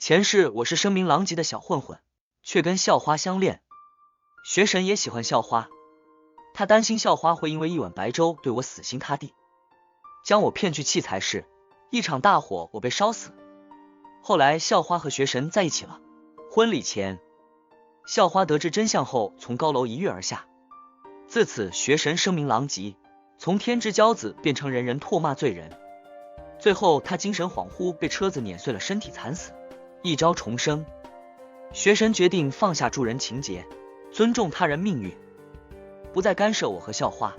前世我是声名狼藉的小混混，却跟校花相恋。学神也喜欢校花，他担心校花会因为一碗白粥对我死心塌地，将我骗去弃财室。一场大火，我被烧死。后来校花和学神在一起了。婚礼前，校花得知真相后从高楼一跃而下，自此学神声名狼藉，从天之骄子变成人人唾骂罪人。最后他精神恍惚，被车子碾碎了身体惨死，一朝重生。学神决定放下助人情节，尊重他人命运，不再干涉我和校花，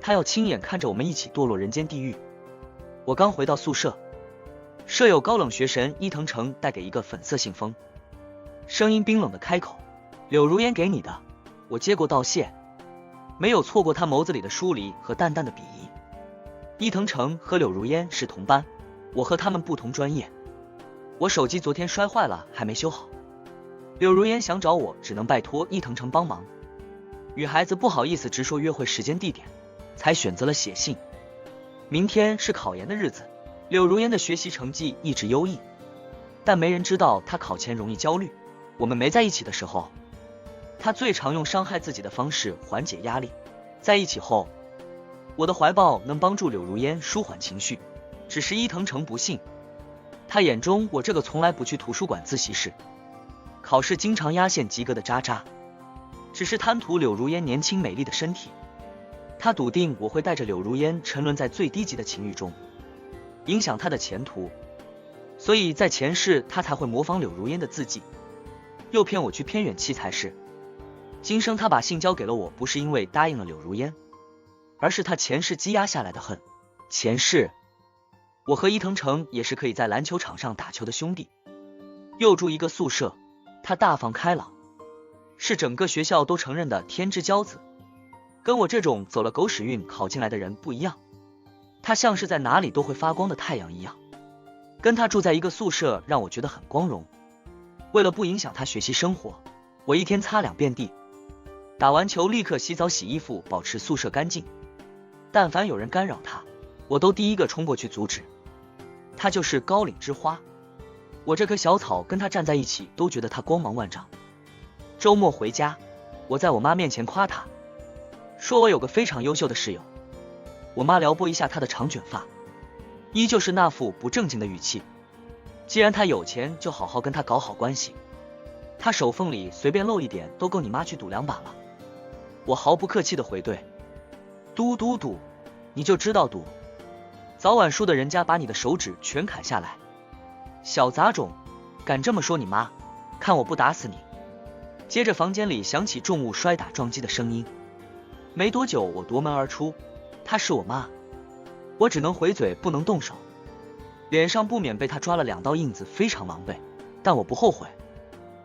他要亲眼看着我们一起堕落人间地狱。我刚回到宿舍，舍友高冷学神伊藤诚带给一个粉色信封，声音冰冷的开口：柳如烟给你的。我接过道谢，没有错过他眸子里的疏离和淡淡的鄙夷。伊藤诚和柳如烟是同班，我和他们不同专业。我手机昨天摔坏了，还没修好。柳如烟想找我，只能拜托伊藤诚帮忙。女孩子不好意思直说约会时间地点，才选择了写信。明天是考研的日子，柳如烟的学习成绩一直优异，但没人知道她考前容易焦虑。我们没在一起的时候，她最常用伤害自己的方式缓解压力。在一起后，我的怀抱能帮助柳如烟舒缓情绪，只是伊藤诚不信。他眼中我这个从来不去图书馆自习室，考试经常压线及格的渣渣，只是贪图柳如烟年轻美丽的身体。他笃定我会带着柳如烟沉沦在最低级的情欲中，影响她的前途，所以在前世他才会模仿柳如烟的字迹，诱骗我去偏远弃财室。今生他把信交给了我，不是因为答应了柳如烟，而是他前世积压下来的恨。前世我和伊藤诚也是可以在篮球场上打球的兄弟，又住一个宿舍。他大方开朗，是整个学校都承认的天之骄子，跟我这种走了狗屎运考进来的人不一样。他像是在哪里都会发光的太阳一样，跟他住在一个宿舍让我觉得很光荣。为了不影响他学习生活，我一天擦2遍地，打完球立刻洗澡洗衣服，保持宿舍干净。但凡有人干扰他，我都第一个冲过去阻止。他就是高岭之花，我这棵小草跟他站在一起都觉得他光芒万丈。周末回家，我在我妈面前夸他，说我有个非常优秀的室友。我妈撩拨一下他的长卷发，依旧是那副不正经的语气。既然他有钱，就好好跟他搞好关系，他手缝里随便露一点都够你妈去赌2把了。我毫不客气的回怼：赌，你就知道赌，早晚输的人家把你的手指全砍下来。小杂种，敢这么说你妈，看我不打死你。接着房间里响起重物摔打撞击的声音，没多久我夺门而出。她是我妈，我只能回嘴不能动手，脸上不免被她抓了2道印子，非常狼狈，但我不后悔。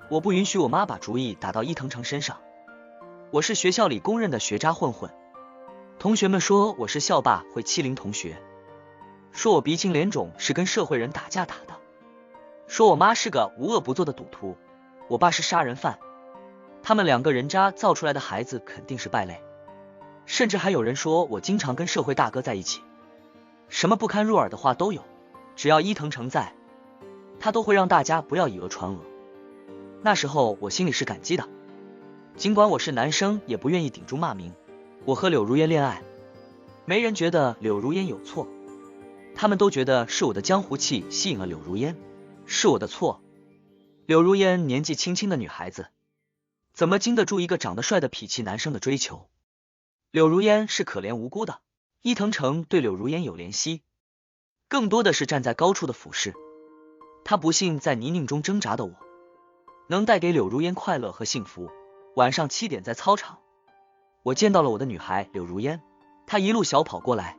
我不允许我妈把主意打到伊藤诚身上。我是学校里公认的学渣混混，同学们说我是校霸，会欺凌同学，说我鼻青脸肿是跟社会人打架打的，说我妈是个无恶不作的赌徒，我爸是杀人犯。他们2个人渣造出来的孩子肯定是败类，甚至还有人说我经常跟社会大哥在一起，什么不堪入耳的话都有。只要伊藤诚在，他都会让大家不要以讹传讹。那时候我心里是感激的，尽管我是男生也不愿意顶住骂名。我和柳如烟恋爱，没人觉得柳如烟有错，他们都觉得是我的江湖气吸引了柳如烟，是我的错。柳如烟年纪轻轻的女孩子，怎么经得住一个长得帅的痞气男生的追求？柳如烟是可怜无辜的，伊藤诚对柳如烟有怜惜，更多的是站在高处的俯视。他不信在泥泞中挣扎的我能带给柳如烟快乐和幸福。晚上7点在操场，我见到了我的女孩柳如烟，她一路小跑过来，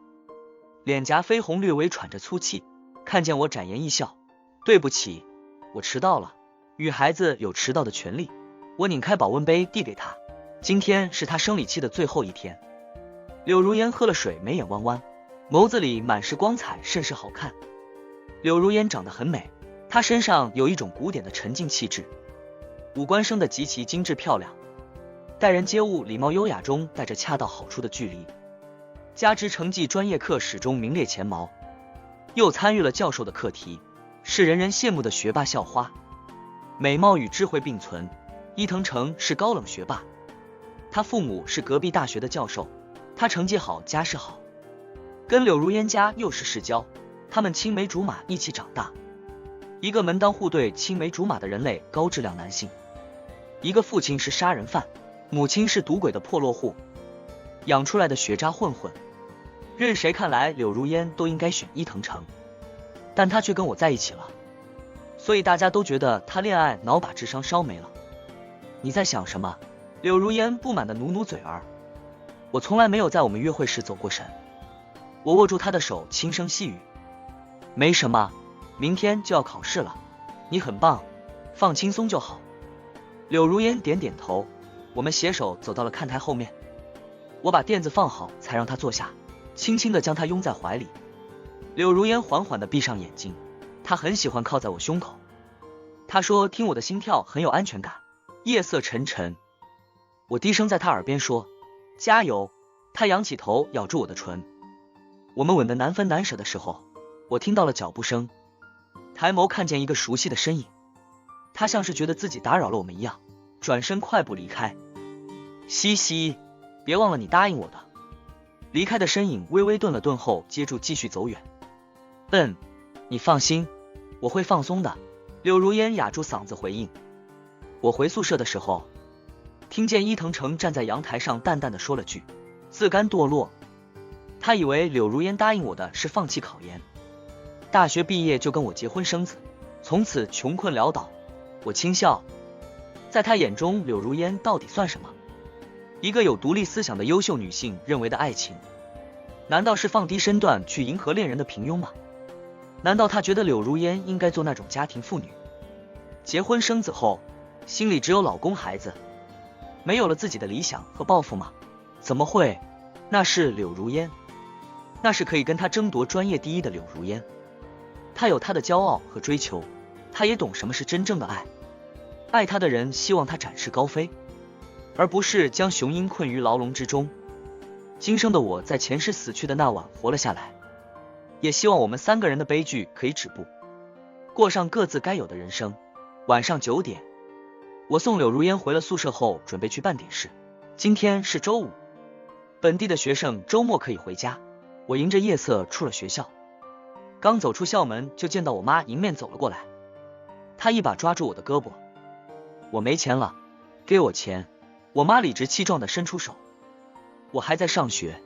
脸颊绯红，略微喘着粗气，看见我展颜一笑：对不起，我迟到了。女孩子有迟到的权利。我拧开保温杯递给她，今天是她生理期的最后一天。柳如烟喝了水，眉眼弯弯，眸子里满是光彩，甚是好看。柳如烟长得很美，她身上有一种古典的沉静气质，五官生得极其精致漂亮，待人接物礼貌优雅中带着恰到好处的距离，加之成绩专业课始终名列前茅，又参与了教授的课题，是人人羡慕的学霸校花，美貌与智慧并存。伊藤诚是高冷学霸，他父母是隔壁大学的教授，他成绩好，家世好，跟柳如烟家又是世交，他们青梅竹马一起长大。一个门当户对、青梅竹马的人类高质量男性，一个父亲是杀人犯，母亲是赌鬼的破落户，养出来的学渣混混。任谁看来柳如烟都应该选伊藤诚，但他却跟我在一起了，所以大家都觉得他恋爱脑把智商烧没了。你在想什么？柳如烟不满的努努嘴儿。我从来没有在我们约会时走过神。我握住他的手，轻声细语：没什么，明天就要考试了，你很棒，放轻松就好。柳如烟点点头，我们携手走到了看台后面。我把垫子放好，才让他坐下，轻轻地将他拥在怀里。柳如烟缓缓地闭上眼睛，她很喜欢靠在我胸口。她说听我的心跳很有安全感。夜色沉沉，我低声在她耳边说加油。她仰起头咬住我的唇。我们吻得难分难舍的时候，我听到了脚步声，抬眸看见一个熟悉的身影。他像是觉得自己打扰了我们一样，转身快步离开。西西，别忘了你答应我的。离开的身影微微顿了顿后接住继续走远。你放心，我会放松的。柳如烟哑住嗓子回应。我回宿舍的时候，听见伊藤诚站在阳台上淡淡的说了句自甘堕落。他以为柳如烟答应我的是放弃考研，大学毕业就跟我结婚生子，从此穷困潦倒。我轻笑，在他眼中柳如烟到底算什么？一个有独立思想的优秀女性认为的爱情，难道是放低身段去迎合恋人的平庸吗？难道他觉得柳如烟应该做那种家庭妇女，结婚生子后心里只有老公孩子，没有了自己的理想和抱负吗？怎么会？那是柳如烟，那是可以跟他争夺专业第一的柳如烟。他有他的骄傲和追求，他也懂什么是真正的爱。爱他的人希望他展翅高飞，而不是将雄鹰困于牢笼之中。今生的我在前世死去的那晚活了下来，也希望我们3个人的悲剧可以止步，过上各自该有的人生。晚上9点，我送柳如烟回了宿舍后，准备去办点事。今天是周五，本地的学生周末可以回家。我迎着夜色出了学校，刚走出校门，就见到我妈迎面走了过来。她一把抓住我的胳膊，我没钱了，给我钱。我妈理直气壮地伸出手，我还在上学，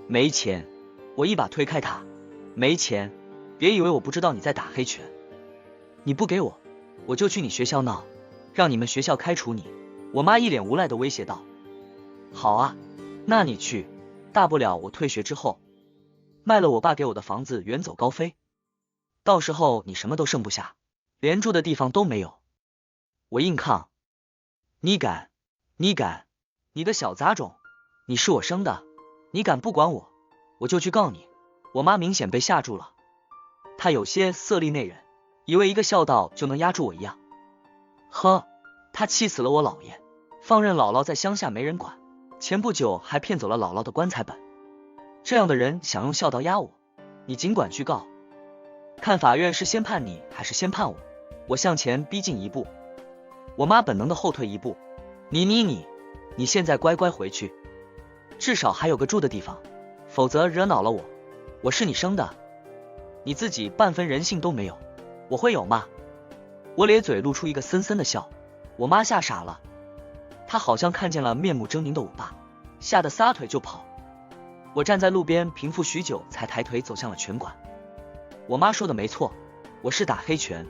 没钱。我一把推开她，没钱，别以为我不知道你在打黑拳，你不给我，我就去你学校闹，让你们学校开除你。我妈一脸无赖地威胁道。好啊，那你去，大不了我退学之后卖了我爸给我的房子远走高飞，到时候你什么都剩不下，连住的地方都没有。我硬抗。你敢，你的小杂种，你是我生的，你敢不管我，我就去告你。我妈明显被吓住了，她有些色厉内荏，以为一个孝道就能压住我一样。呵，她气死了我姥爷，放任姥姥在乡下没人管，前不久还骗走了姥姥的棺材本。这样的人想用孝道压我，你尽管去告，看法院是先判你还是先判我。我向前逼近一步，我妈本能的后退一步。你现在乖乖回去，至少还有个住的地方，否则惹恼了我。我是你生的，你自己半分人性都没有，我会有吗？我咧嘴露出一个森森的笑。我妈吓傻了，她好像看见了面目狰狞的我爸，吓得撒腿就跑。我站在路边平复许久，才抬腿走向了拳馆。我妈说的没错，我是打黑拳，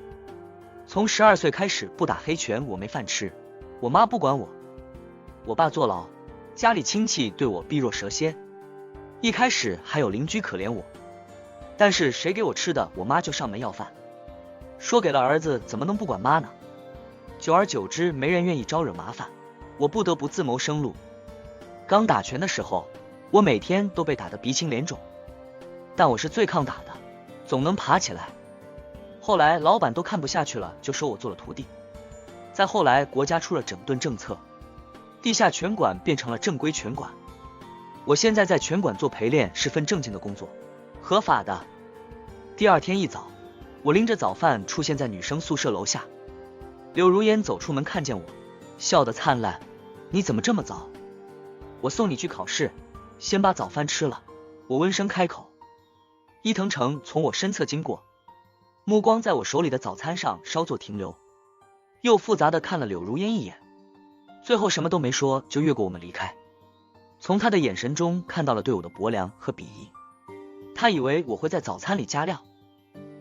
从12岁开始不打黑拳我没饭吃，我妈不管我。我爸坐牢，家里亲戚对我避若蛇蝎，一开始还有邻居可怜我，但是谁给我吃的，我妈就上门要饭，说给了儿子怎么能不管妈呢？久而久之，没人愿意招惹麻烦，我不得不自谋生路。刚打拳的时候，我每天都被打得鼻青脸肿，但我是最抗打的，总能爬起来。后来老板都看不下去了，就收我做了徒弟。再后来国家出了整顿政策，地下拳馆变成了正规拳馆。我现在在拳馆做陪练是份正经的工作，合法的。第二天一早，我拎着早饭出现在女生宿舍楼下，柳如烟走出门看见我，笑得灿烂。你怎么这么早？我送你去考试，先把早饭吃了。我温声开口。伊藤诚从我身侧经过，目光在我手里的早餐上稍作停留，又复杂的看了柳如烟一眼，最后什么都没说就越过我们离开。从他的眼神中看到了对我的薄凉和鄙夷，他以为我会在早餐里加料，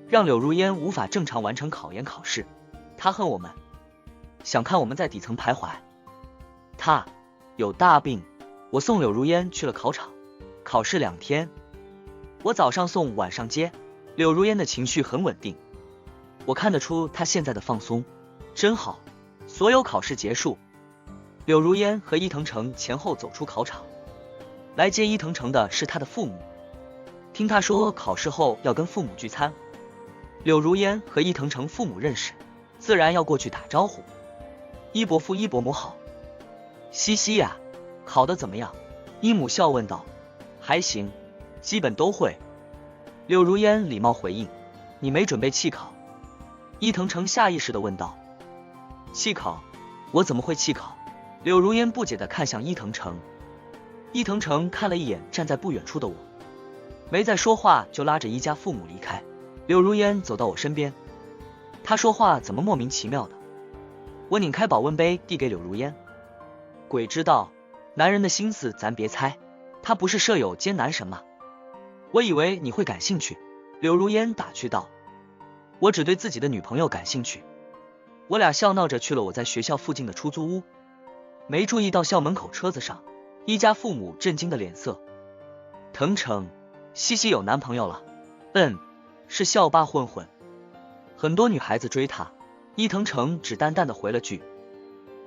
让柳如烟无法正常完成考研考试。他恨我们，想看我们在底层徘徊。他有大病。我送柳如烟去了考场，考试2天，我早上送晚上接。柳如烟的情绪很稳定，我看得出她现在的放松，真好。所有考试结束，柳如烟和伊藤诚前后走出考场，来接伊藤诚的是他的父母。听他说考试后要跟父母聚餐，柳如烟和伊藤诚父母认识，自然要过去打招呼。伊伯父伊伯母好。西西呀，考得怎么样？伊母笑问道。还行，基本都会。柳如烟礼貌回应。你没准备弃考？伊藤诚下意识地问道。弃考？我怎么会弃考？柳如烟不解地看向伊藤诚。伊藤诚看了一眼站在不远处的我，没再说话，就拉着伊家父母离开。柳如烟走到我身边，他说话怎么莫名其妙的？我拧开保温杯递给柳如烟。鬼知道，男人的心思咱别猜，他不是舍友兼男神吗？我以为你会感兴趣。柳如烟打趣道。我只对自己的女朋友感兴趣。我俩笑闹着去了我在学校附近的出租屋，没注意到校门口车子上伊家父母震惊的脸色。藤诚，西西有男朋友了。是校霸混混，很多女孩子追他。伊藤诚只淡淡的回了句。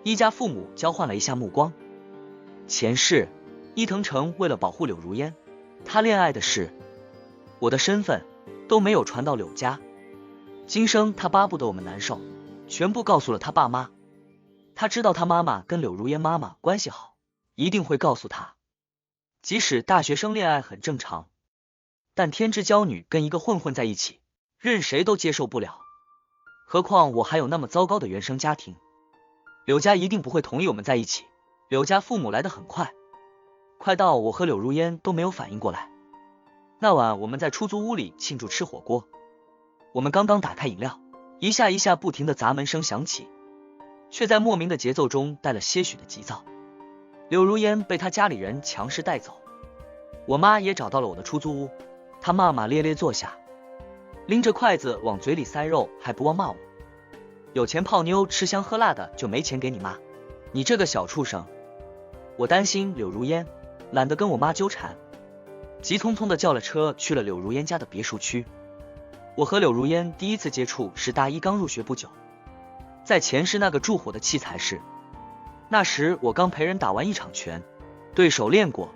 伊家父母交换了一下目光。前世，伊藤诚为了保护柳如烟，他恋爱的事，我的身份都没有传到柳家。今生他巴不得我们难受，全部告诉了他爸妈。他知道他妈妈跟柳如烟妈妈关系好，一定会告诉他。即使大学生恋爱很正常，但天之娇女跟一个混混在一起，任谁都接受不了。何况我还有那么糟糕的原生家庭，柳家一定不会同意我们在一起。柳家父母来得很快，快到我和柳如烟都没有反应过来。那晚我们在出租屋里庆祝吃火锅，我们刚刚打开饮料，一下一下不停的砸门声响起，却在莫名的节奏中带了些许的急躁。柳如烟被他家里人强势带走，我妈也找到了我的出租屋，她骂骂咧咧坐下，拎着筷子往嘴里塞肉，还不忘骂我，有钱泡妞吃香喝辣的，就没钱给你妈，你这个小畜生。我担心柳如烟，懒得跟我妈纠缠，急匆匆的叫了车去了柳如烟家的别墅区。我和柳如烟第一次接触是大一刚入学不久，在前世那个驻火的器材室，那时我刚陪人打完一场拳，对手练过，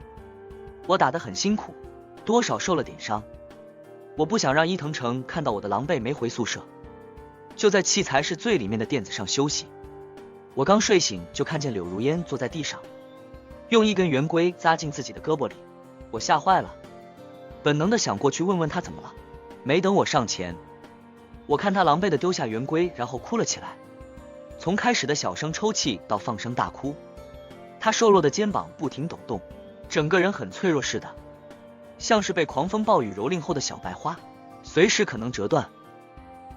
我打得很辛苦，多少受了点伤。我不想让伊藤诚看到我的狼狈，没回宿舍，就在器材室最里面的垫子上休息。我刚睡醒就看见柳如烟坐在地上，用一根圆规扎进自己的胳膊里，我吓坏了，本能的想过去问问她怎么了。没等我上前，我看她狼狈的丢下圆规，然后哭了起来，从开始的小声抽泣到放声大哭，她瘦弱的肩膀不停抖动，整个人很脆弱似的，像是被狂风暴雨蹂躏后的小白花，随时可能折断。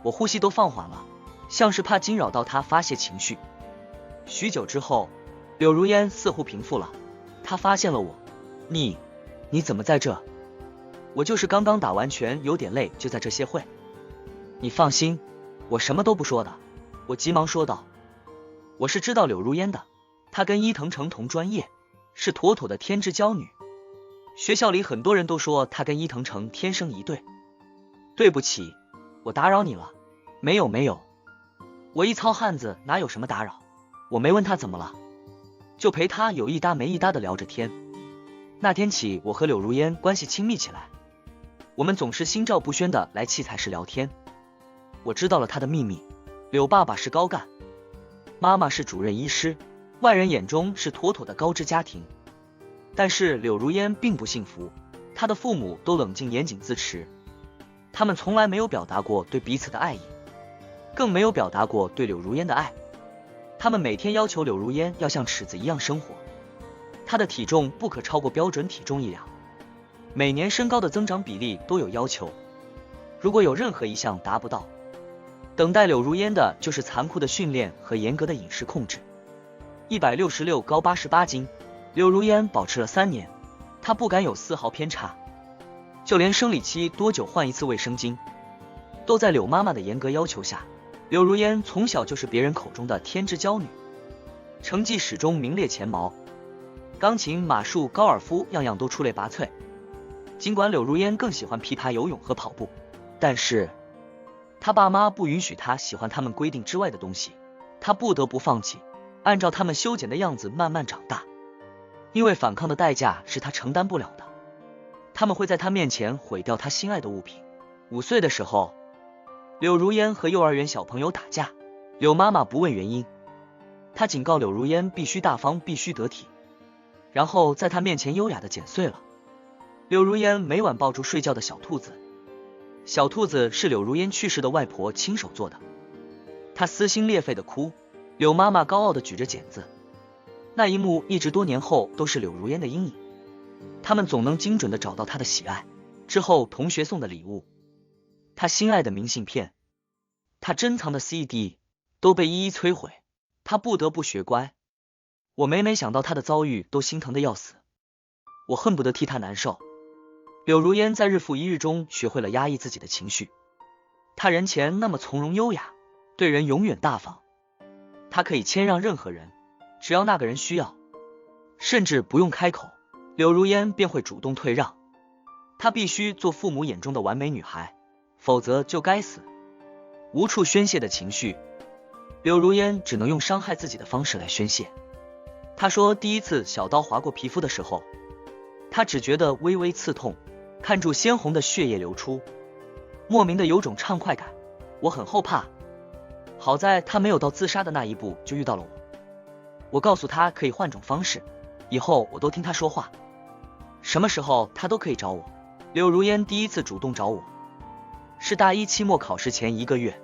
我呼吸都放缓了，像是怕惊扰到她发泄情绪。许久之后，柳如烟似乎平复了，她发现了我。你怎么在这？我就是刚刚打完拳，有点累，就在这歇会。你放心，我什么都不说的。我急忙说道。我是知道柳如烟的，她跟伊藤诚同专业，是妥妥的天之娇女。学校里很多人都说她跟伊藤诚天生一对。对不起，我打扰你了。没有，我一糙汉子哪有什么打扰，我没问她怎么了，就陪她有一搭没一搭的聊着天。那天起，我和柳如烟关系亲密起来，我们总是心照不宣的来器材室聊天。我知道了她的秘密，柳爸爸是高干，妈妈是主任医师，外人眼中是妥妥的高知家庭。但是柳如烟并不幸福，她的父母都冷静严谨自持，他们从来没有表达过对彼此的爱意，更没有表达过对柳如烟的爱。他们每天要求柳如烟要像尺子一样生活，她的体重不可超过标准体重1两，每年身高的增长比例都有要求，如果有任何一项达不到，等待柳如烟的就是残酷的训练和严格的饮食控制。166高88斤，柳如烟保持了3年，她不敢有丝毫偏差，就连生理期多久换一次卫生巾，都在柳妈妈的严格要求下。柳如烟从小就是别人口中的天之娇女，成绩始终名列前茅，钢琴、马术、高尔夫样样都出类拔萃。尽管柳如烟更喜欢琵琶、游泳和跑步，但是她爸妈不允许她喜欢他们规定之外的东西，她不得不放弃，按照他们修剪的样子慢慢长大。因为反抗的代价是她承担不了的，他们会在她面前毁掉她心爱的物品。5岁的时候，柳如烟和幼儿园小朋友打架，柳妈妈不问原因，她警告柳如烟必须大方，必须得体，然后在她面前优雅的剪碎了柳如烟每晚抱住睡觉的小兔子。小兔子是柳如烟去世的外婆亲手做的，她撕心裂肺的哭，柳妈妈高傲的举着剪子。那一幕一直多年后都是柳如烟的阴影，他们总能精准的找到她的喜爱。之后同学送的礼物，她心爱的明信片，她珍藏的 CD 都被一一摧毁，她不得不学乖。我每每想到她的遭遇都心疼的要死，我恨不得替她难受。柳如烟在日复一日中学会了压抑自己的情绪，她人前那么从容优雅，对人永远大方，她可以谦让任何人，只要那个人需要，甚至不用开口，柳如烟便会主动退让。她必须做父母眼中的完美女孩，否则就该死。无处宣泄的情绪，柳如烟只能用伤害自己的方式来宣泄。她说第一次小刀划过皮肤的时候，她只觉得微微刺痛，看住鲜红的血液流出，莫名的有种畅快感，我很后怕。好在她没有到自杀的那一步就遇到了我，我告诉她可以换种方式，以后我都听她说话，什么时候她都可以找我。柳如烟第一次主动找我是大一期末考试前1个月，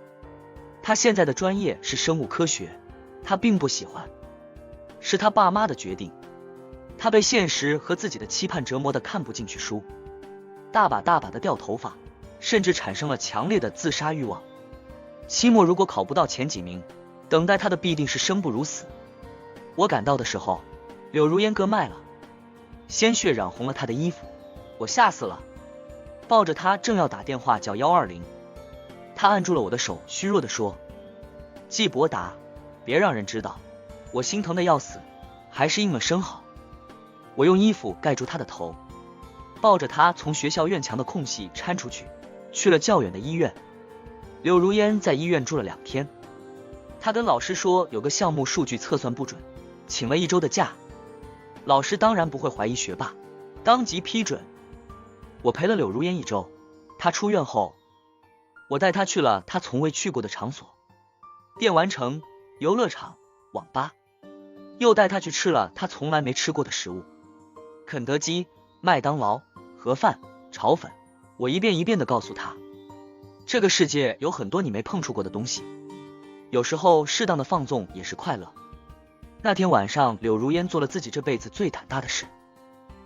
她现在的专业是生物科学，她并不喜欢，是她爸妈的决定。她被现实和自己的期盼折磨得看不进去书，大把大把的掉头发，甚至产生了强烈的自杀欲望。期末如果考不到前几名，等待她的必定是生不如死。我赶到的时候，柳如烟割脉了，鲜血染红了她的衣服，我吓死了，抱着她正要打电话叫120，她按住了我的手，虚弱地说：季伯达，别让人知道。我心疼的要死，还是应了声好。我用衣服盖住她的头，抱着她从学校院墙的空隙搀出去，去了较远的医院。柳如烟在医院住了2天，她跟老师说有个项目数据测算不准，请了1周的假。老师当然不会怀疑学霸，当即批准。我陪了柳如烟1周，她出院后，我带她去了她从未去过的场所，电玩城、游乐场、网吧，又带她去吃了她从来没吃过的食物，肯德基、麦当劳、盒饭、炒粉。我一遍一遍地告诉她，这个世界有很多你没碰触过的东西，有时候适当的放纵也是快乐。那天晚上，柳如烟做了自己这辈子最胆大的事，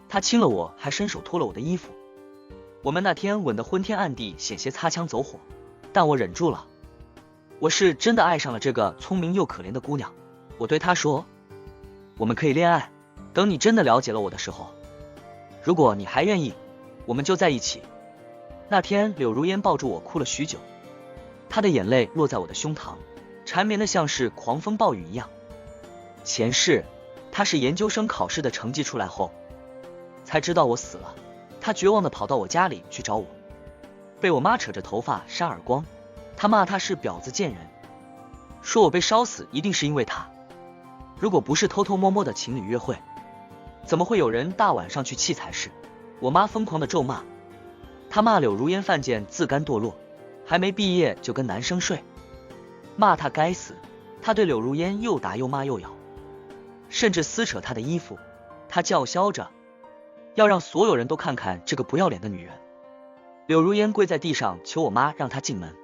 她亲了我，还伸手脱了我的衣服。我们那天吻得昏天暗地，险些擦枪走火，但我忍住了。我是真的爱上了这个聪明又可怜的姑娘。我对她说，我们可以恋爱，等你真的了解了我的时候，如果你还愿意，我们就在一起。那天柳如烟抱住我哭了许久，她的眼泪落在我的胸膛，缠绵的像是狂风暴雨一样。前世她是研究生考试的成绩出来后，才知道我死了，她绝望的跑到我家里去找我，被我妈扯着头发扇耳光，她骂她是婊子贱人，说我被烧死一定是因为她，如果不是偷偷摸摸的情侣约会，怎么会有人大晚上去器材室？我妈疯狂的咒骂，她骂柳如烟犯贱自甘堕落，还没毕业就跟男生睡，骂她该死。她对柳如烟又打又骂又咬，甚至撕扯她的衣服。她叫嚣着要让所有人都看看这个不要脸的女人。柳如烟跪在地上求我妈让她进门，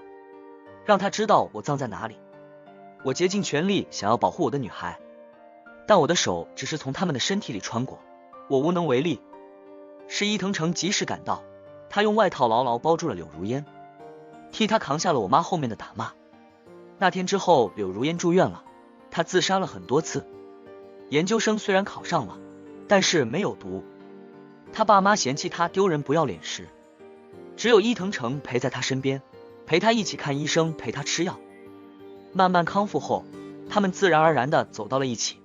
让她知道我葬在哪里。我竭尽全力想要保护我的女孩，但我的手只是从他们的身体里穿过，我无能为力。是伊藤诚及时赶到，他用外套牢牢包住了柳如烟，替他扛下了我妈后面的打骂。那天之后，柳如烟住院了，她自杀了很多次。研究生虽然考上了，但是没有读。他爸妈嫌弃他丢人不要脸时，只有伊藤诚陪在他身边，陪他一起看医生，陪他吃药。慢慢康复后，他们自然而然地走到了一起。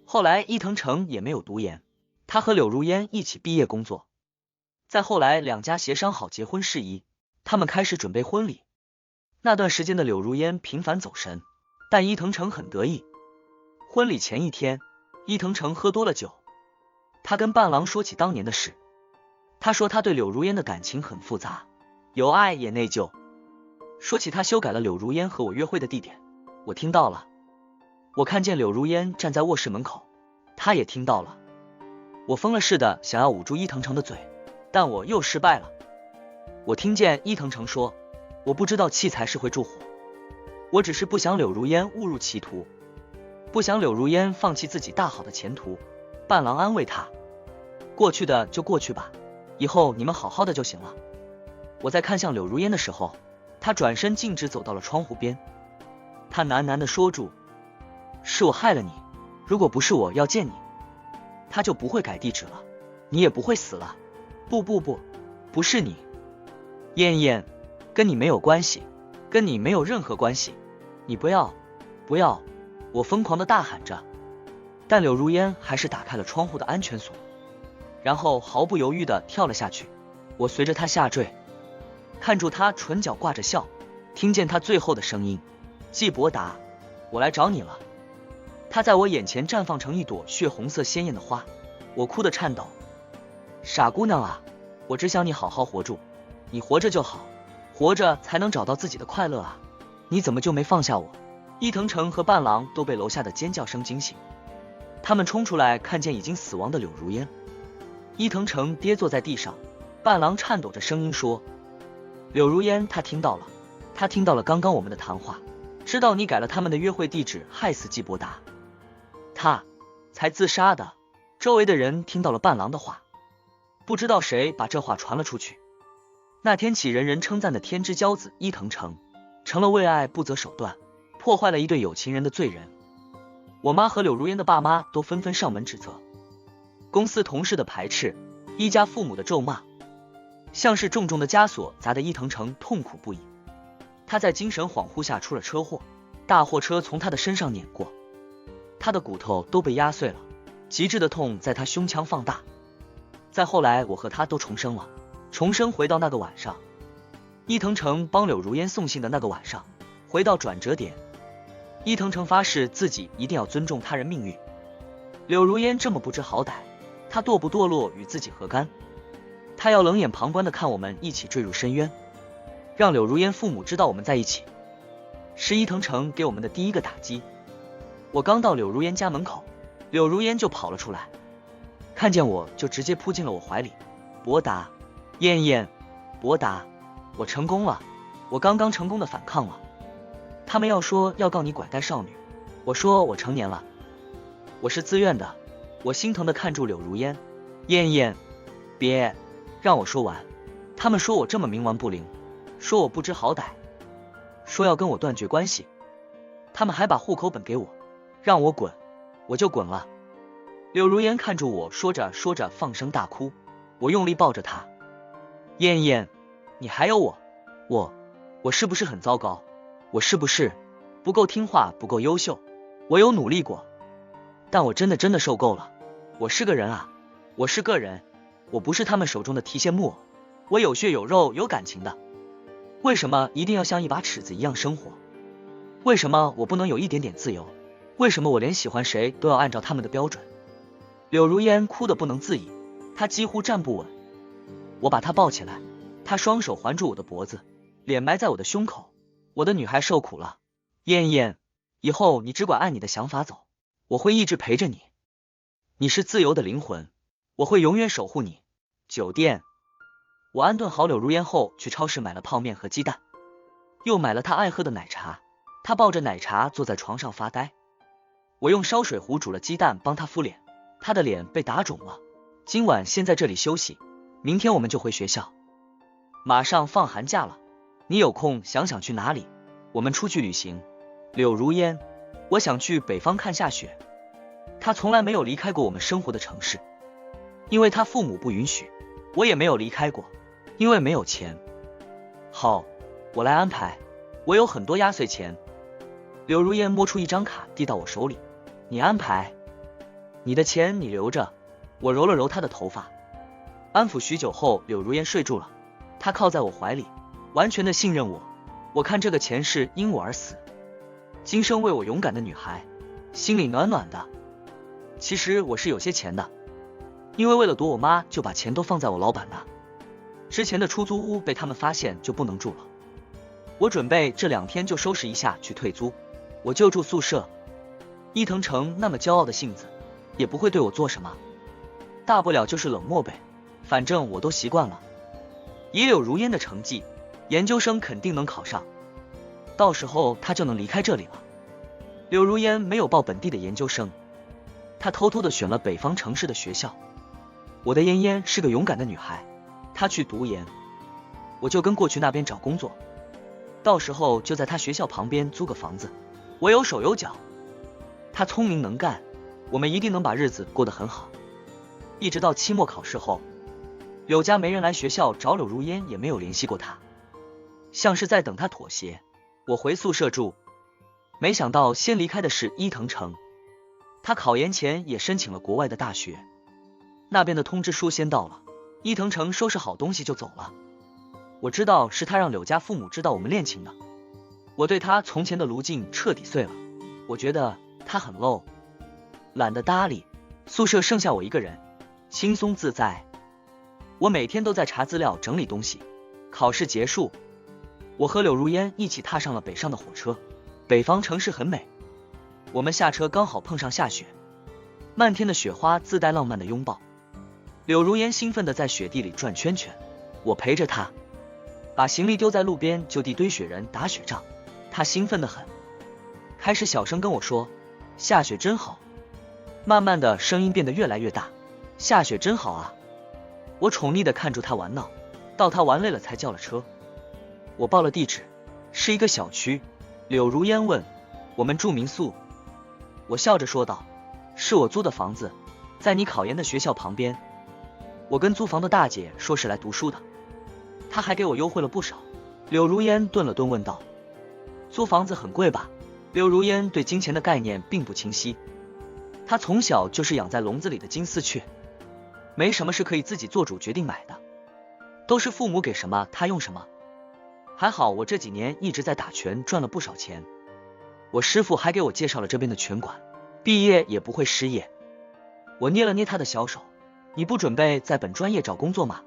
后来伊藤诚也没有读研，他和柳如烟一起毕业工作。再后来两家协商好结婚事宜，他们开始准备婚礼。那段时间的柳如烟频繁走神，但伊藤诚很得意。婚礼前一天，伊藤诚喝多了酒，他跟伴郎说起当年的事。他说他对柳如烟的感情很复杂，有爱也内疚。说起他修改了柳如烟和我约会的地点，我听到了。我看见柳如烟站在卧室门口，他也听到了。我疯了似的想要捂住伊藤诚的嘴，但我又失败了。我听见伊藤诚说，我不知道器材是会助火，我只是不想柳如烟误入歧途，不想柳如烟放弃自己大好的前途。伴郎安慰他，过去的就过去吧，以后你们好好的就行了。我在看向柳如烟的时候，他转身径直走到了窗户边，他喃喃地说住，是我害了你，如果不是我要见你，他就不会改地址了，你也不会死了。不，不是你，燕燕，跟你没有关系，跟你没有任何关系，你不要，我疯狂的大喊着。但柳如烟还是打开了窗户的安全锁，然后毫不犹豫地跳了下去。我随着他下坠，看住他唇角挂着笑，听见他最后的声音，季伯达，我来找你了。他在我眼前绽放成一朵血红色鲜艳的花，我哭得颤抖。傻姑娘啊，我只想你好好活住，你活着就好，活着才能找到自己的快乐啊，你怎么就没放下我？伊藤诚和伴郎都被楼下的尖叫声惊醒，他们冲出来看见已经死亡的柳如烟。伊藤诚跌坐在地上，伴郎颤抖着声音说，柳如烟他听到了，他听到了刚刚我们的谈话，知道你改了他们的约会地址，害死季伯达，他才自杀的。周围的人听到了伴郎的话，不知道谁把这话传了出去。那天起，人人称赞的天之骄子伊藤诚，成了为爱不择手段，破坏了一对有情人的罪人。我妈和柳如烟的爸妈都纷纷上门指责，公司同事的排斥，一家父母的咒骂，像是重重的枷锁砸得伊藤诚痛苦不已。他在精神恍惚下出了车祸，大货车从他的身上碾过，他的骨头都被压碎了，极致的痛在他胸腔放大。再后来，我和他都重生了，重生回到那个晚上，伊藤诚帮柳如烟送信的那个晚上，回到转折点。伊藤诚发誓自己一定要尊重他人命运。柳如烟这么不知好歹，他堕不堕落与自己何干？他要冷眼旁观的看我们一起坠入深渊，让柳如烟父母知道我们在一起，是伊藤诚给我们的第一个打击。我刚到柳如烟家门口，柳如烟就跑了出来，看见我就直接扑进了我怀里。伯达，燕燕，伯达，我成功了，我刚刚成功的反抗了。他们要说要告你拐带少女，我说我成年了，我是自愿的。我心疼的看住柳如烟，燕燕，别让我说完。他们说我这么冥顽不灵，说我不知好歹，说要跟我断绝关系，他们还把户口本给我，让我滚，我就滚了。柳如烟看住我，说着说着放声大哭，我用力抱着她。燕燕，你还有我是不是很糟糕？我是不是不够听话，不够优秀？我有努力过，但我真的受够了。我是个人啊，我是个人，我不是他们手中的提线木偶，我有血有肉有感情的。为什么一定要像一把尺子一样生活？为什么我不能有一点点自由？为什么我连喜欢谁都要按照他们的标准？柳如烟哭得不能自已，她几乎站不稳。我把她抱起来，她双手环住我的脖子，脸埋在我的胸口。我的女孩受苦了，燕燕，以后你只管按你的想法走，我会一直陪着你。你是自由的灵魂，我会永远守护你。酒店，我安顿好柳如烟后，去超市买了泡面和鸡蛋，又买了她爱喝的奶茶。她抱着奶茶坐在床上发呆。我用烧水壶煮了鸡蛋帮她敷脸，她的脸被打肿了。今晚先在这里休息，明天我们就回学校。马上放寒假了，你有空想想去哪里？我们出去旅行。柳如烟，我想去北方看下雪。她从来没有离开过我们生活的城市，因为她父母不允许。我也没有离开过，因为没有钱。好，我来安排，我有很多压岁钱。柳如烟摸出一张卡递到我手里，你安排，你的钱你留着。我揉了揉她的头发，安抚许久后，柳如烟睡住了。她靠在我怀里，完全的信任我。我看这个钱是因我而死，今生为我勇敢的女孩，心里暖暖的。其实我是有些钱的，因为了躲我妈，就把钱都放在我老板那。之前的出租屋被他们发现就不能住了，我准备这2天就收拾一下去退租，我就住宿舍。伊藤诚那么骄傲的性子，也不会对我做什么，大不了就是冷漠呗，反正我都习惯了。以柳如烟的成绩，研究生肯定能考上，到时候她就能离开这里了。柳如烟没有报本地的研究生，她偷偷的选了北方城市的学校。我的嫣嫣是个勇敢的女孩，她去读研，我就跟过去那边找工作，到时候就在她学校旁边租个房子，我有手有脚。她聪明能干，我们一定能把日子过得很好。一直到期末考试后，柳家没人来学校找柳如烟，也没有联系过她，像是在等她妥协。我回宿舍住，没想到先离开的是伊藤诚，他考研前也申请了国外的大学，那边的通知书先到了，伊藤诚收拾好东西就走了。我知道是他让柳家父母知道我们恋情的，我对他从前的卢静彻底碎了，我觉得他很 low， 懒得搭理。宿舍剩下我一个人，轻松自在。我每天都在查资料整理东西。考试结束，我和柳如烟一起踏上了北上的火车。北方城市很美，我们下车刚好碰上下雪，漫天的雪花自带浪漫的拥抱。柳如烟兴奋地在雪地里转圈圈，我陪着她，把行李丢在路边就地堆雪人打雪仗，她兴奋得很，开始小声跟我说下雪真好，慢慢的声音变得越来越大，下雪真好啊。我宠溺地看住她玩闹，到她玩累了才叫了车。我报了地址，是一个小区。柳如烟问我们住民宿，我笑着说道是我租的房子，在你考研的学校旁边。我跟租房的大姐说是来读书的，她还给我优惠了不少。柳如烟顿了顿问道租房子很贵吧？柳如烟对金钱的概念并不清晰，她从小就是养在笼子里的金丝雀，没什么是可以自己做主决定买的，都是父母给什么她用什么。还好我这几年一直在打拳，赚了不少钱，我师傅还给我介绍了这边的拳馆，毕业也不会失业。我捏了捏他的小手，你不准备在本专业找工作吗？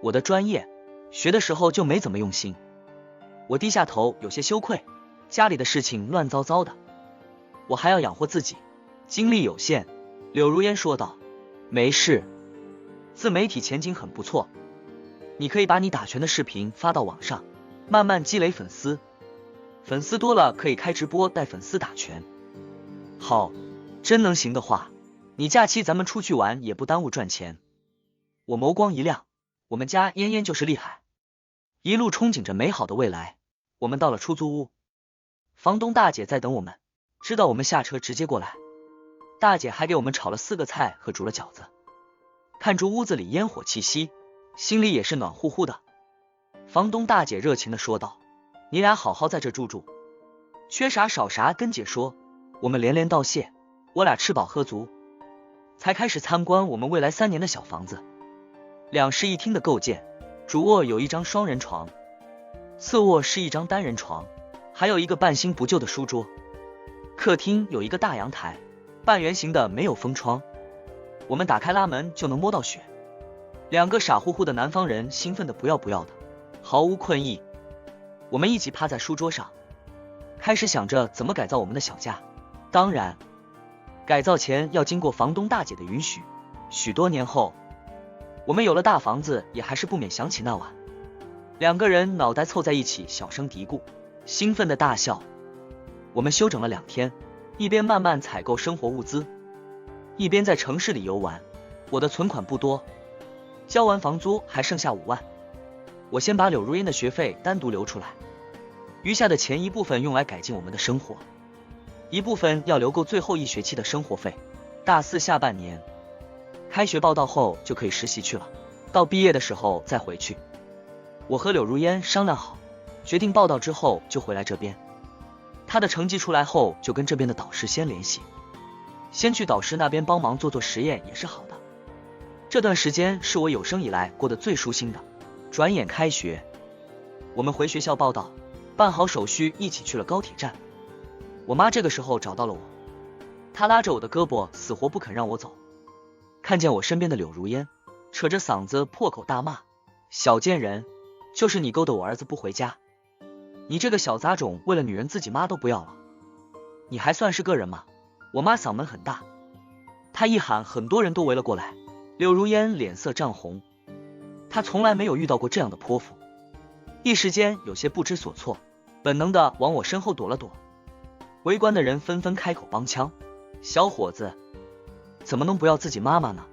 我的专业学的时候就没怎么用心。我低下头有些羞愧，家里的事情乱糟糟的，我还要养活自己，精力有限。柳如烟说道没事，自媒体前景很不错，你可以把你打拳的视频发到网上，慢慢积累粉丝，粉丝多了可以开直播带粉丝打拳。好，真能行的话，你假期咱们出去玩也不耽误赚钱。我眸光一亮，我们家嫣嫣就是厉害。一路憧憬着美好的未来，我们到了出租屋，房东大姐在等我们，知道我们下车直接过来，大姐还给我们炒了4个菜和煮了饺子。看住屋子里烟火气息，心里也是暖乎乎的。房东大姐热情地说道你俩好好在这住住，缺啥少啥跟姐说。我们连连道谢，我俩吃饱喝足，才开始参观我们未来3年的小房子。2室1厅的构建，主卧有一张双人床，次卧是一张单人床，还有一个半新不旧的书桌。客厅有一个大阳台，半圆形的，没有封窗，我们打开拉门就能摸到雪。2个傻乎乎的南方人兴奋的不要不要的，毫无困意。我们一起趴在书桌上，开始想着怎么改造我们的小家。当然，改造前要经过房东大姐的允许。许多年后，我们有了大房子，也还是不免想起那晚，两个人脑袋凑在一起，小声嘀咕，兴奋的大笑。我们休整了2天，一边慢慢采购生活物资，一边在城市里游玩。我的存款不多，交完房租还剩下5万。我先把柳如烟的学费单独留出来，余下的钱一部分用来改进我们的生活，一部分要留够最后1学期的生活费。大4下半年，开学报到后就可以实习去了，到毕业的时候再回去。我和柳如烟商量好，决定报到之后就回来这边。他的成绩出来后，就跟这边的导师先联系，先去导师那边帮忙做实验也是好的。这段时间是我有生以来过得最舒心的。转眼开学，我们回学校报到，办好手续，一起去了高铁站。我妈这个时候找到了我，她拉着我的胳膊，死活不肯让我走。看见我身边的柳如烟，扯着嗓子破口大骂：“小贱人，就是你勾的我儿子不回家！你这个小杂种，为了女人自己妈都不要了，你还算是个人吗？”我妈嗓门很大，她一喊，很多人都围了过来。柳如烟脸色涨红，她从来没有遇到过这样的泼妇，一时间有些不知所措，本能的往我身后躲了躲。围观的人纷纷开口帮腔：“小伙子，怎么能不要自己妈妈呢？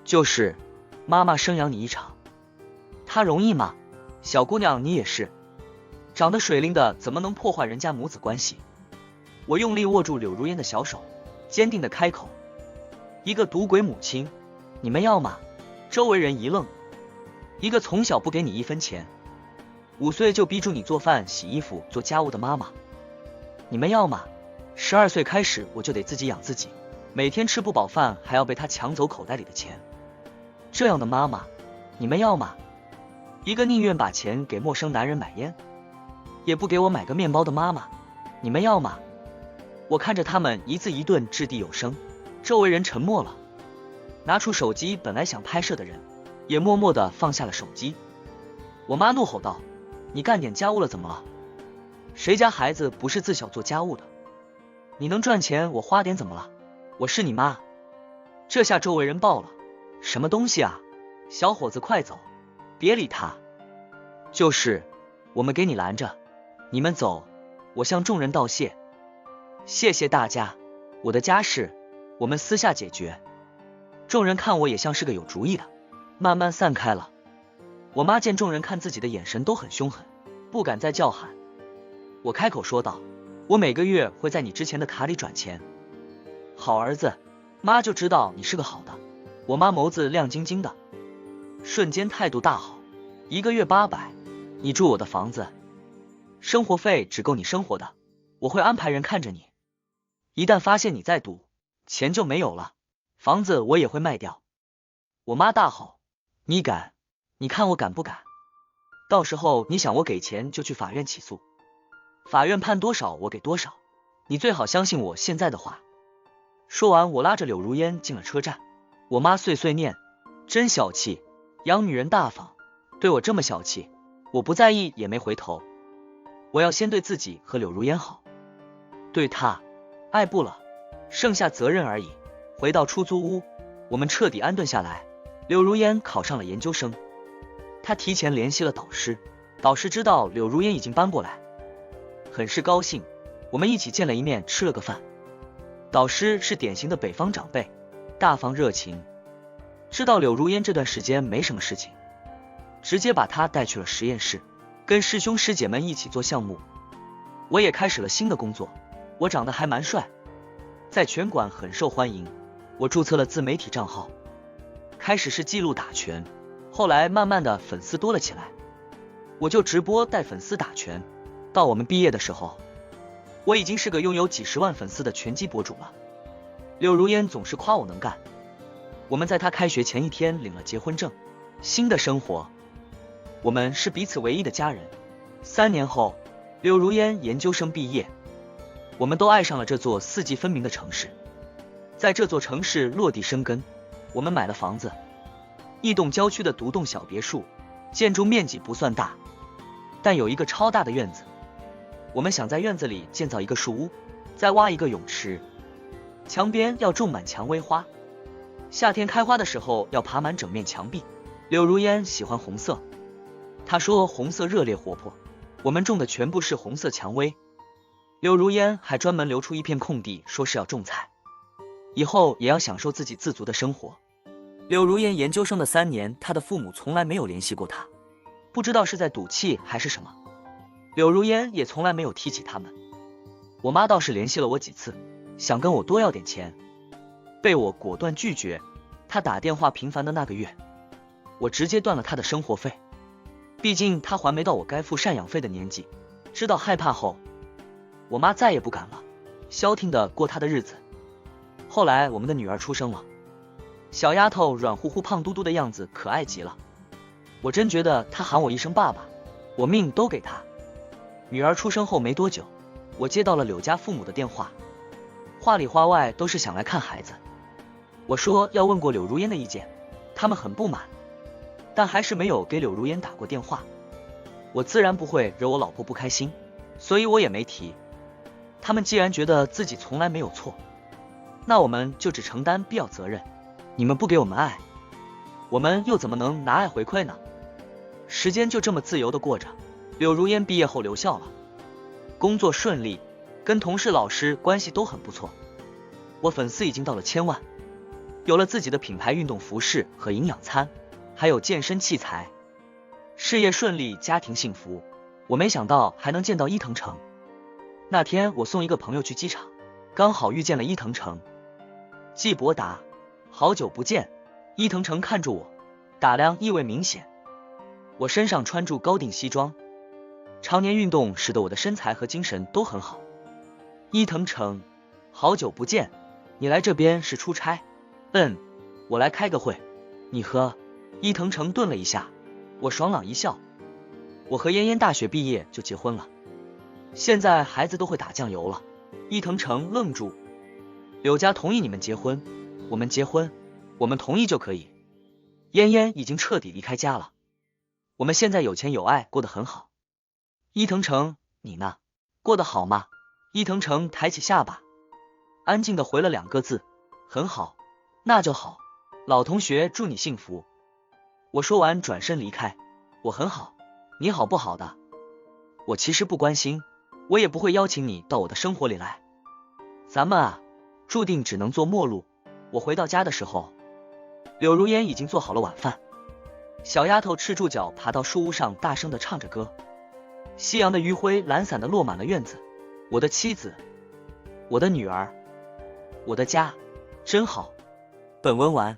就是妈妈生养你一场，她容易吗？小姑娘你也是，长得水灵的怎么能破坏人家母子关系？”我用力握住柳如烟的小手，坚定的开口：“一个赌鬼母亲，你们要吗？”周围人一愣，一个从小不给你1分钱，5岁就逼住你做饭、洗衣服、做家务的妈妈，你们要吗？12岁开始我就得自己养自己，每天吃不饱饭还要被他抢走口袋里的钱，这样的妈妈，你们要吗？一个宁愿把钱给陌生男人买烟，也不给我买个面包的妈妈，你们要吗？我看着他们一字一顿掷地有声，周围人沉默了。拿出手机，本来想拍摄的人也默默地放下了手机。我妈怒吼道：“你干点家务了怎么了？谁家孩子不是自小做家务的？你能赚钱，我花点怎么了？我是你妈！”这下周围人爆了：“什么东西啊？小伙子快走，别理他！”就是我们给你拦着，你们走。我向众人道谢：“谢谢大家，我的家事我们私下解决。”众人看我也像是个有主意的，慢慢散开了。我妈见众人看自己的眼神都很凶狠，不敢再叫喊。我开口说道：“我每个月会在你之前的卡里转钱。”好儿子，妈就知道你是个好的。我妈眸子亮晶晶的，瞬间态度大好。1个月800，你住我的房子，生活费只够你生活的，我会安排人看着你。一旦发现你在赌，钱就没有了，房子我也会卖掉。我妈大吼：“你敢？你看我敢不敢？到时候你想我给钱就去法院起诉，法院判多少我给多少，你最好相信我现在的话。”说完，我拉着柳如烟进了车站。我妈碎碎念：“真小气，养女人大方，对我这么小气。”我不在意，也没回头。我要先对自己和柳如烟好，对她爱不了，剩下责任而已。回到出租屋，我们彻底安顿下来。柳如烟考上了研究生，她提前联系了导师，导师知道柳如烟已经搬过来，很是高兴。我们一起见了一面，吃了个饭。导师是典型的北方长辈，大方热情，知道柳如烟这段时间没什么事情，直接把她带去了实验室，跟师兄师姐们一起做项目。我也开始了新的工作，我长得还蛮帅，在拳馆很受欢迎。我注册了自媒体账号，开始是记录打拳，后来慢慢的粉丝多了起来，我就直播带粉丝打拳。到我们毕业的时候，我已经是个拥有几十万粉丝的拳击博主了。柳如烟总是夸我能干，我们在她开学前1天领了结婚证。新的生活，我们是彼此唯一的家人。3年后，柳如烟研究生毕业，我们都爱上了这座四季分明的城市。在这座城市落地生根，我们买了房子，一栋郊区的独栋小别墅，建筑面积不算大，但有一个超大的院子。我们想在院子里建造一个树屋，再挖一个泳池，墙边要种满蔷薇花，夏天开花的时候要爬满整面墙壁，柳如烟喜欢红色，她说红色热烈活泼，我们种的全部是红色蔷薇。柳如烟还专门留出一片空地，说是要种菜，以后也要享受自给自足的生活。柳如烟研究生的3年，她的父母从来没有联系过她，不知道是在赌气还是什么。柳如烟也从来没有提起他们。我妈倒是联系了我几次，想跟我多要点钱，被我果断拒绝。她打电话频繁的那个月，我直接断了她的生活费，毕竟她还没到我该付赡养费的年纪。知道害怕后，我妈再也不敢了，消停的过她的日子。后来我们的女儿出生了，小丫头软乎乎胖嘟嘟的样子可爱极了，我真觉得她喊我一声爸爸，我命都给她。女儿出生后没多久，我接到了柳家父母的电话，话里话外都是想来看孩子。我说要问过柳如烟的意见，他们很不满，但还是没有给柳如烟打过电话。我自然不会惹我老婆不开心，所以我也没提。他们既然觉得自己从来没有错，那我们就只承担必要责任。你们不给我们爱，我们又怎么能拿爱回馈呢？时间就这么自由的过着。柳如烟毕业后留校了，工作顺利，跟同事老师关系都很不错。我粉丝已经到了1000万，有了自己的品牌运动服饰和营养餐，还有健身器材，事业顺利，家庭幸福。我没想到还能见到伊藤诚。那天我送一个朋友去机场，刚好遇见了伊藤诚。季伯达，好久不见。伊藤诚看着我，打量意味明显。我身上穿着高定西装，常年运动使得我的身材和精神都很好。伊藤诚，好久不见，你来这边是出差？我来开个会。你和伊藤诚顿了一下，我爽朗一笑。我和嫣嫣大学毕业就结婚了，现在孩子都会打酱油了。伊藤诚愣住。柳家同意你们结婚，我们结婚，我们同意就可以。嫣嫣已经彻底离开家了，我们现在有钱有爱，过得很好。伊藤诚，你呢？过得好吗？伊藤诚抬起下巴，安静的回了2个字，很好。那就好，老同学，祝你幸福。我说完转身离开。我很好，你好不好的？我其实不关心，我也不会邀请你到我的生活里来。咱们啊，注定只能做陌路。我回到家的时候，柳如烟已经做好了晚饭。小丫头赤住脚爬到树屋上，大声的唱着歌。夕阳的余晖懒散的落满了院子。我的妻子，我的女儿，我的家，真好。本文完。